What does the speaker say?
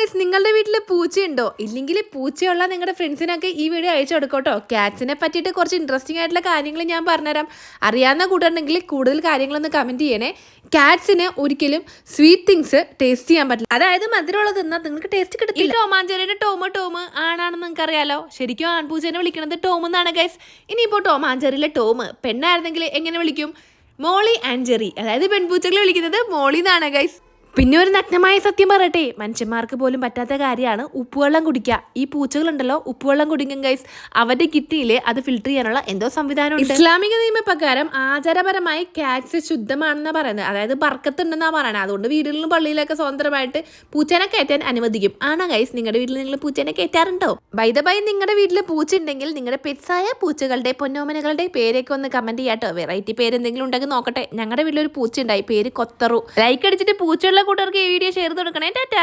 Guys, നിങ്ങളുടെ വീട്ടിൽ പൂച്ചയുണ്ടോ? ഇല്ലെങ്കിൽ പൂച്ചയുള്ള നിങ്ങളുടെ ഫ്രണ്ട്സിനൊക്കെ ഈ വീഡിയോ അയച്ചു കൊടുക്കട്ടോ. കാറ്റ്സിനെ പറ്റിയിട്ട് കുറച്ച് ഇൻട്രസ്റ്റിംഗ് ആയിട്ടുള്ള കാര്യങ്ങൾ ഞാൻ പറഞ്ഞുതരാം. അറിയാവുന്ന കൂട്ടുണ്ടെങ്കിൽ കൂടുതൽ കാര്യങ്ങളൊന്ന് കമൻറ്റ് ചെയ്യണേ. കാറ്റ്സിന് ഒരിക്കലും സ്വീറ്റ് തിങ്സ് ടേസ്റ്റ് ചെയ്യാൻ പറ്റില്ല. അതായത് മധുരമുള്ളത് തിന്നാൽ നിങ്ങൾക്ക് ടേസ്റ്റ് കിട്ടില്ല. ഈ ടോമാഞ്ചേരിയുടെ ടോം ആണാണെന്ന് നിങ്ങൾക്ക് അറിയാലോ. ശരിക്കും ആൺപൂച്ചേനെ വിളിക്കുന്നത് ടോം എന്നാണ് ഗൈസ്. ഇനിയിപ്പോൾ ടോമാഞ്ചേരിയിലെ ടോം പെണ്ണായിരുന്നെങ്കിൽ എങ്ങനെ വിളിക്കും? മോളി ആൻഡ് ജെറി. അതായത് പെൺപൂച്ചകളെ വിളിക്കുന്നത് മോളി എന്നാണ് ഗൈസ്. പിന്നെ ഒരു നഗ്നമായ സത്യം പറയട്ടെ, മനുഷ്യന്മാർക്ക് പോലും പറ്റാത്ത കാര്യമാണ് ഉപ്പുവെള്ളം കുടിക്കുക. ഈ പൂച്ചകളുണ്ടല്ലോ, ഉപ്പുവെള്ളം കുടിക്കും ഗൈസ്. അവരുടെ കിഡ്നിയിൽ അത് ഫിൽട്ടർ ചെയ്യാനുള്ള എന്തോ സംവിധാനം. ഇസ്ലാമിക നിയമപ്രകാരം ആചാരപരമായി കാറ്റ്സ് ശുദ്ധമാണെന്നാണ് പറയുന്നത്. അതായത് ബർക്കത്തുണ്ടെന്നാണ് പറയുന്നത്. അതുകൊണ്ട് വീടുകളിലും പള്ളിയിലൊക്കെ സ്വതന്ത്രമായിട്ട് പൂച്ചേനെ കയറ്റാൻ അനുവദിക്കും. ആണോ ഗൈസ്? നിങ്ങളുടെ വീട്ടിൽ നിങ്ങൾ പൂച്ചേനെ കയറ്റാറുണ്ടോ? ബൈ ദ ബൈ, നിങ്ങളുടെ വീട്ടിൽ പൂച്ച ഉണ്ടെങ്കിൽ നിങ്ങളുടെ പെറ്റ്സായ പൂച്ചകളുടെ പൊന്നോമനകളുടെ പേരൊക്കെ ഒന്ന് കമന്റ് ചെയ്യാട്ടോ. വെറൈറ്റി പേര് എന്തെങ്കിലും ഉണ്ടെങ്കിൽ നോക്കട്ടെ. ഞങ്ങളുടെ വീട്ടിലൊരു പൂച്ച ഉണ്ടായി, പേര് കൊത്തറു. ലൈക്ക് അടിച്ചിട്ട് പൂച്ചയുള്ള കൂട്ടുകാർക്ക് ഈ വീഡിയോ ഷെയർ ചെയ്ത് കൊടുക്കണേ. ടാറ്റാ.